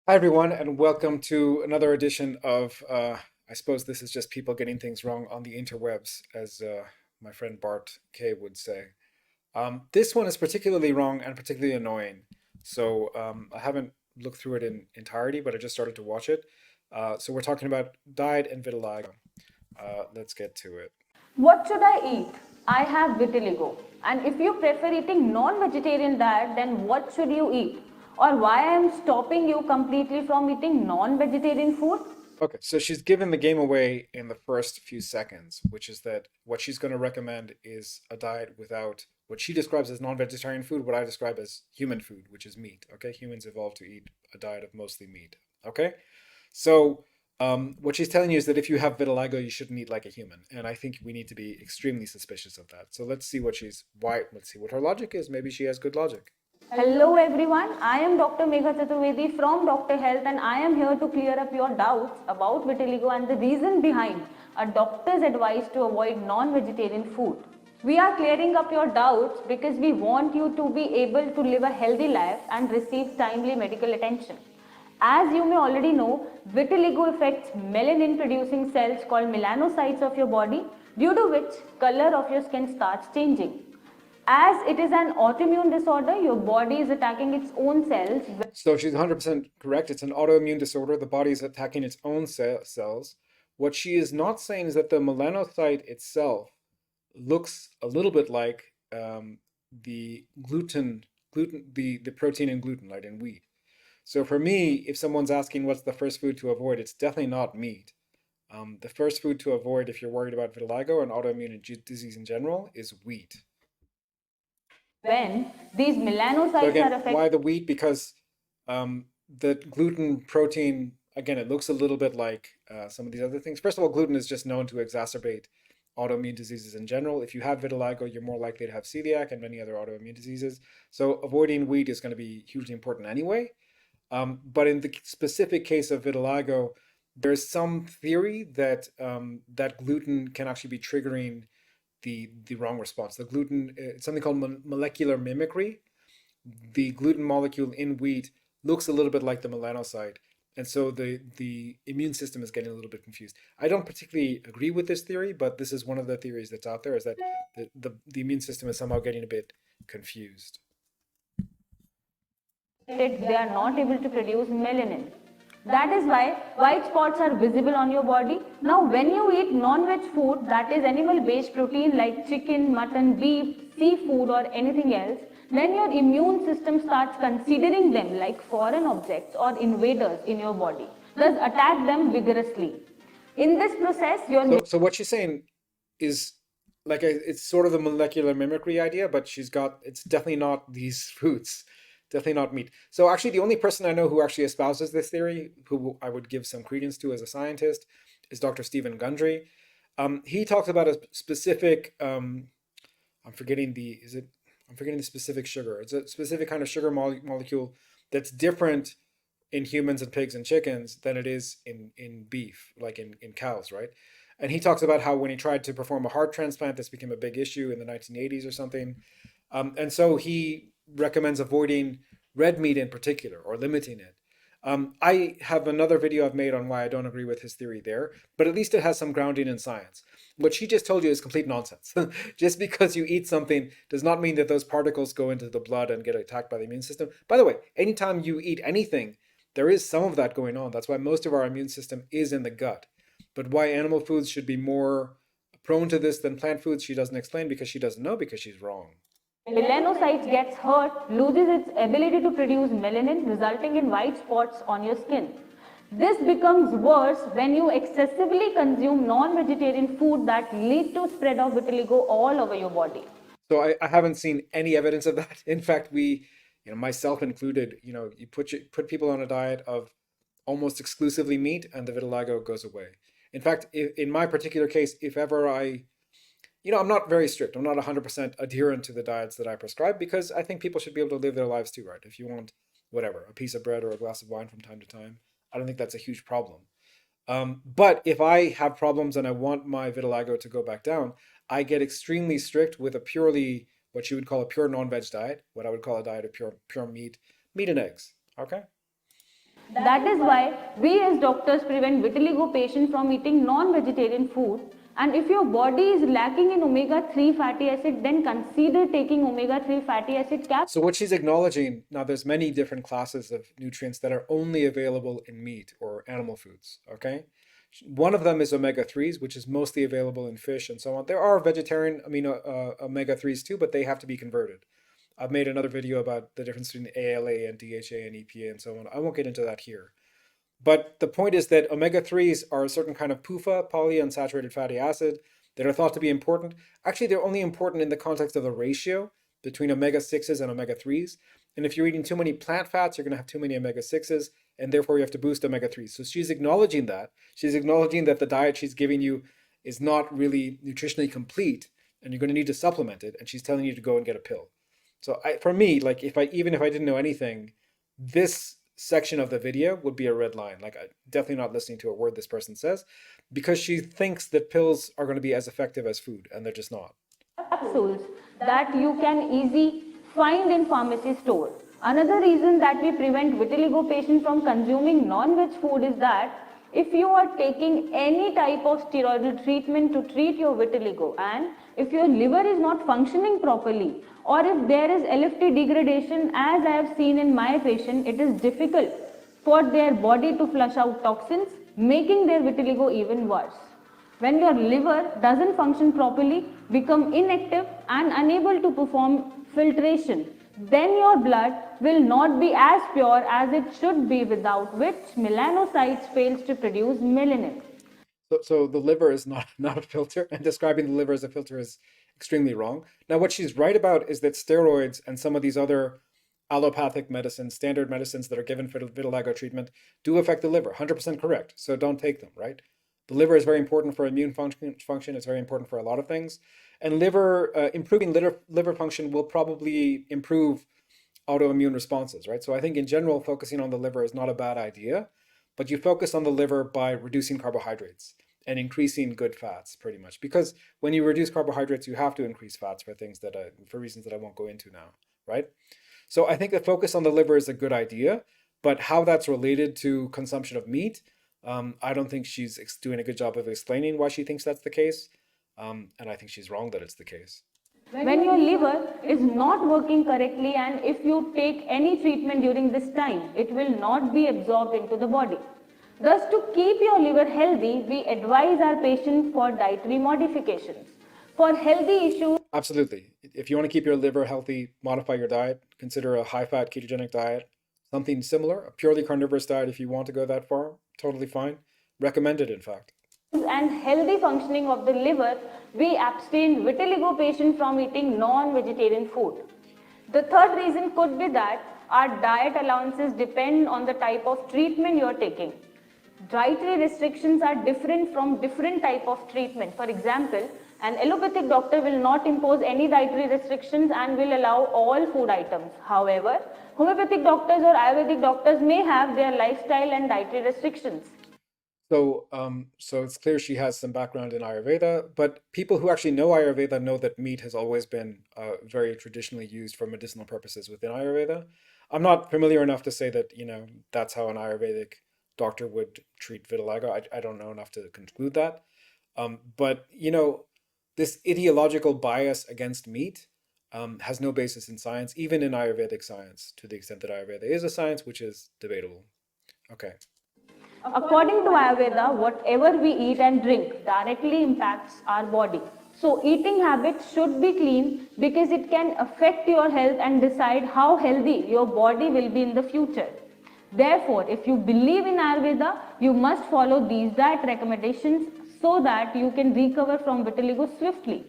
Hi, everyone, and welcome to another edition of, I suppose this is just people getting things wrong on the interwebs, as my friend Bart K would say. This one is particularly wrong and particularly annoying. So I haven't looked through it in entirety, but I just started to watch it. So we're talking about diet and vitiligo. Let's get to it. What should I eat? I have vitiligo. And if you prefer eating non-vegetarian diet, then what should you eat? Or why I am stopping you completely from eating non-vegetarian food? Okay, so she's given the game away in the first few seconds, which is that what she's going to recommend is a diet without what she describes as non-vegetarian food, what I describe as human food, which is meat. Okay, humans evolved to eat a diet of mostly meat. Okay, so what she's telling you is that if you have vitiligo, you shouldn't eat like a human, and I think we need to be extremely suspicious of that. So let's see what she's why. Let's see what her logic is. Maybe she has good logic. Hello everyone, I am Dr. Megha Chaturvedi from Dr. Health and I am here to clear up your doubts about vitiligo and the reason behind a doctor's advice to avoid non-vegetarian food. We are clearing up your doubts because we want you to be able to live a healthy life and receive timely medical attention. As you may already know, vitiligo affects melanin producing cells called melanocytes of your body, due to which color of your skin starts changing. As it is an autoimmune disorder, your body is attacking its own cells. So she's 100% correct. It's an autoimmune disorder. The body is attacking its own cells. What she is not saying is that the melanocyte itself looks a little bit like the the protein in gluten, right, in wheat. So for me, if someone's asking what's the first food to avoid, it's definitely not meat. The first food to avoid if you're worried about vitiligo and autoimmune disease in general is wheat. When these So melanocytes are again, affected, why the wheat? Because the gluten protein, again, it looks a little bit like some of these other things. First of all, gluten is just known to exacerbate autoimmune diseases in general. If you have vitiligo, you're more likely to have celiac and many other autoimmune diseases. So avoiding wheat is going to be hugely important anyway. But in the specific case of vitiligo, there's some theory that that gluten can actually be triggering the wrong response. The gluten, it's something called molecular mimicry. The gluten molecule in wheat looks a little bit like the melanocyte, and so the immune system is getting a little bit confused. I don't particularly agree with this theory, but this is one of the theories that's out there, is that the immune system is somehow getting a bit confused. they are not able to produce melanin. That is why white spots are visible on your body. Now, when you eat non-veg food, that is animal-based protein like chicken, mutton, beef, seafood, or anything else, then your immune system starts considering them like foreign objects or invaders in your body, thus attack them vigorously. In this process, your So what she's saying is like it's sort of the molecular mimicry idea, but it's definitely not these foods, definitely not meat. So actually, the only person I know who actually espouses this theory, who I would give some credence to as a scientist, is Dr. Stephen Gundry. He talks about a specific, I'm forgetting the, is it, I'm forgetting the specific sugar. It's a specific kind of sugar molecule that's different in humans and pigs and chickens than it is in beef, like in cows, right? And he talks about how when he tried to perform a heart transplant, this became a big issue in the 1980s or something. And so he recommends avoiding red meat in particular or limiting it. I have another video I've made on why I don't agree with his theory there, but at least it has some grounding in science. What she just told you is complete nonsense. Just because you eat something does not mean that those particles go into the blood and get attacked by the immune system. By the way, anytime you eat anything, there is some of that going on. That's why most of our immune system is in the gut. But why animal foods should be more prone to this than plant foods, she doesn't explain because she doesn't know, because she's wrong. melanocytes gets hurt, loses its ability to produce melanin, resulting in white spots on your skin. This becomes worse when you excessively consume non-vegetarian food that lead to spread of vitiligo all over your body. So I haven't seen any evidence of that. In fact, myself included, you put people on a diet of almost exclusively meat, and the vitiligo goes away. In fact, in my particular case, if ever I'm not very strict. I'm not 100% adherent to the diets that I prescribe because I think people should be able to live their lives too, right? If you want whatever, a piece of bread or a glass of wine from time to time, I don't think that's a huge problem. But if I have problems and I want my vitiligo to go back down, I get extremely strict with a purely what you would call a pure non-veg diet, what I would call a diet of pure meat and eggs. Okay. That is why we as doctors prevent vitiligo patients from eating non-vegetarian food. And if your body is lacking in omega-3 fatty acid, then consider taking omega-3 fatty acid capsules. So what she's acknowledging, now there's many different classes of nutrients that are only available in meat or animal foods, okay? One of them is omega-3s, which is mostly available in fish and so on. There are vegetarian omega-3s too, but they have to be converted. I've made another video about the difference between ALA and DHA and EPA and so on. I won't get into that here. But the point is that omega-3s are a certain kind of PUFA, polyunsaturated fatty acid, that are thought to be important. Actually, they're only important in the context of the ratio between omega-6s and omega-3s. And if you're eating too many plant fats, you're going to have too many omega-6s, and therefore you have to boost omega-3s. So she's acknowledging that. She's acknowledging that the diet she's giving you is not really nutritionally complete, and you're going to need to supplement it, and she's telling you to go and get a pill. So for me, like even if I didn't know anything, this section of the video would be a red line. Like I'm definitely not listening to a word this person says, because she thinks that pills are going to be as effective as food, and they're just not. Capsules that you can easily find in pharmacy store. Another reason that we prevent vitiligo patients from consuming non-veg food is that if you are taking any type of steroidal treatment to treat your vitiligo, and if your liver is not functioning properly, or if there is LFT degradation, as I have seen in my patient, it is difficult for their body to flush out toxins, making their vitiligo even worse. When your liver doesn't function properly, become inactive and unable to perform filtration, then your blood will not be as pure as it should be, without which melanocytes fails to produce melanin. So the liver is not a filter, and describing the liver as a filter is extremely wrong. Now, what she's right about is that steroids and some of these other allopathic medicines, standard medicines that are given for vitiligo treatment, do affect the liver. 100% correct. So don't take them, right? The liver is very important for immune function. It's very important for a lot of things. And improving liver function will probably improve autoimmune responses, right? So I think in general, focusing on the liver is not a bad idea, but you focus on the liver by reducing carbohydrates and increasing good fats, pretty much. Because when you reduce carbohydrates, you have to increase fats for for reasons that I won't go into now, right? So I think the focus on the liver is a good idea, but how that's related to consumption of meat, I don't think she's doing a good job of explaining why she thinks that's the case. And I think she's wrong that it's the case. When your liver is not working correctly, and if you take any treatment during this time, it will not be absorbed into the body. Thus, to keep your liver healthy, we advise our patients for dietary modifications. For healthy issues, absolutely. If you want to keep your liver healthy, modify your diet. Consider a high-fat ketogenic diet, something similar, a purely carnivorous diet if you want to go that far, totally fine. Recommended, in fact. And healthy functioning of the liver, we abstain vitiligo patients from eating non-vegetarian food. The third reason could be that our diet allowances depend on the type of treatment you are taking. Dietary restrictions are different from different type of treatment. For example, an allopathic doctor will not impose any dietary restrictions and will allow all food items. However, homeopathic doctors or Ayurvedic doctors may have their lifestyle and dietary restrictions. So it's clear she has some background in Ayurveda, but people who actually know Ayurveda know that meat has always been very traditionally used for medicinal purposes within Ayurveda. I'm not familiar enough to say that, that's how an Ayurvedic doctor would treat vitiligo. I don't know enough to conclude that. But, this ideological bias against meat has no basis in science, even in Ayurvedic science, to the extent that Ayurveda is a science, which is debatable. Okay. According to Ayurveda, whatever we eat and drink directly impacts our body. So eating habits should be clean because it can affect your health and decide how healthy your body will be in the future. Therefore, if you believe in Ayurveda, you must follow these diet recommendations so that you can recover from vitiligo swiftly.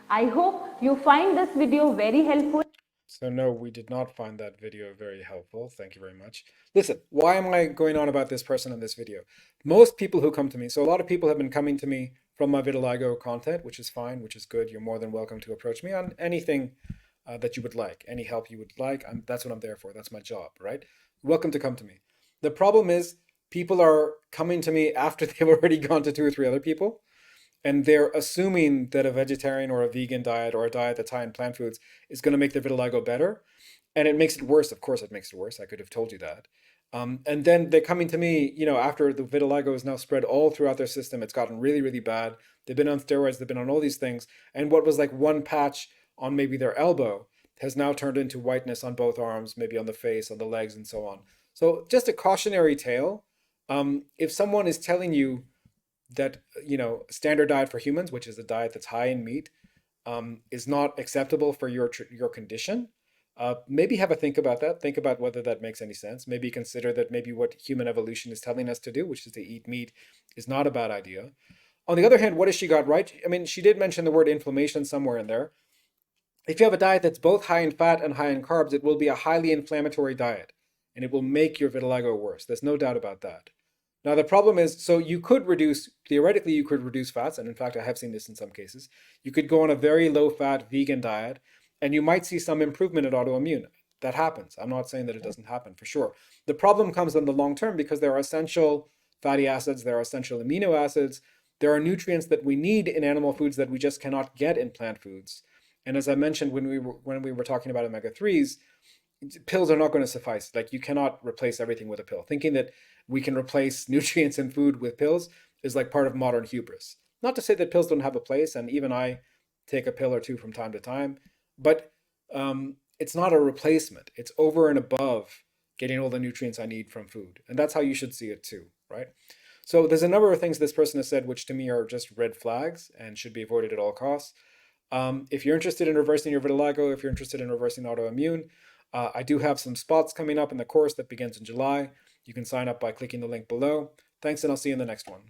I hope you find this video very helpful. So no, we did not find that video very helpful. Thank you very much. Listen, why am I going on about this person in this video? Most people who come to me, so a lot of people have been coming to me from my vitiligo content, which is fine, which is good. You're more than welcome to approach me on anything that you would like, any help you would like. That's what I'm there for. That's my job, right? Welcome to come to me. The problem is people are coming to me after they've already gone to 2 or 3 other people. And they're assuming that a vegetarian or a vegan diet or a diet that's high in plant foods is going to make their vitiligo better. And it makes it worse. Of course, it makes it worse. I could have told you that. And then they're coming to me, after the vitiligo is now spread all throughout their system. It's gotten really, really bad. They've been on steroids, they've been on all these things. And what was like one patch on maybe their elbow has now turned into whiteness on both arms, maybe on the face, on the legs, and so on. So just a cautionary tale. If someone is telling you that, standard diet for humans, which is a diet that's high in meat, is not acceptable for your condition, maybe have a think about that. Think about whether that makes any sense. Maybe consider that maybe what human evolution is telling us to do, which is to eat meat, is not a bad idea. On the other hand, what has she got right? I mean, she did mention the word inflammation somewhere in there. If you have a diet that's both high in fat and high in carbs, it will be a highly inflammatory diet, and it will make your vitiligo worse. There's no doubt about that. Now, the problem is, so theoretically, you could reduce fats, and in fact, I have seen this in some cases. You could go on a very low fat vegan diet, and you might see some improvement in autoimmune. That happens. I'm not saying that it doesn't happen, for sure. The problem comes in the long term because there are essential fatty acids, there are essential amino acids, there are nutrients that we need in animal foods that we just cannot get in plant foods. And as I mentioned when we were talking about omega-3s, pills are not going to suffice. Like, you cannot replace everything with a pill. Thinking that we can replace nutrients in food with pills is like part of modern hubris. Not to say that pills don't have a place, and even I take a pill or two from time to time, but it's not a replacement. It's over and above getting all the nutrients I need from food. And that's how you should see it too, right? So there's a number of things this person has said which to me are just red flags and should be avoided at all costs. If you're interested in reversing your vitiligo, if you're interested in reversing autoimmune, I do have some spots coming up in the course that begins in July. You can sign up by clicking the link below. Thanks, and I'll see you in the next one.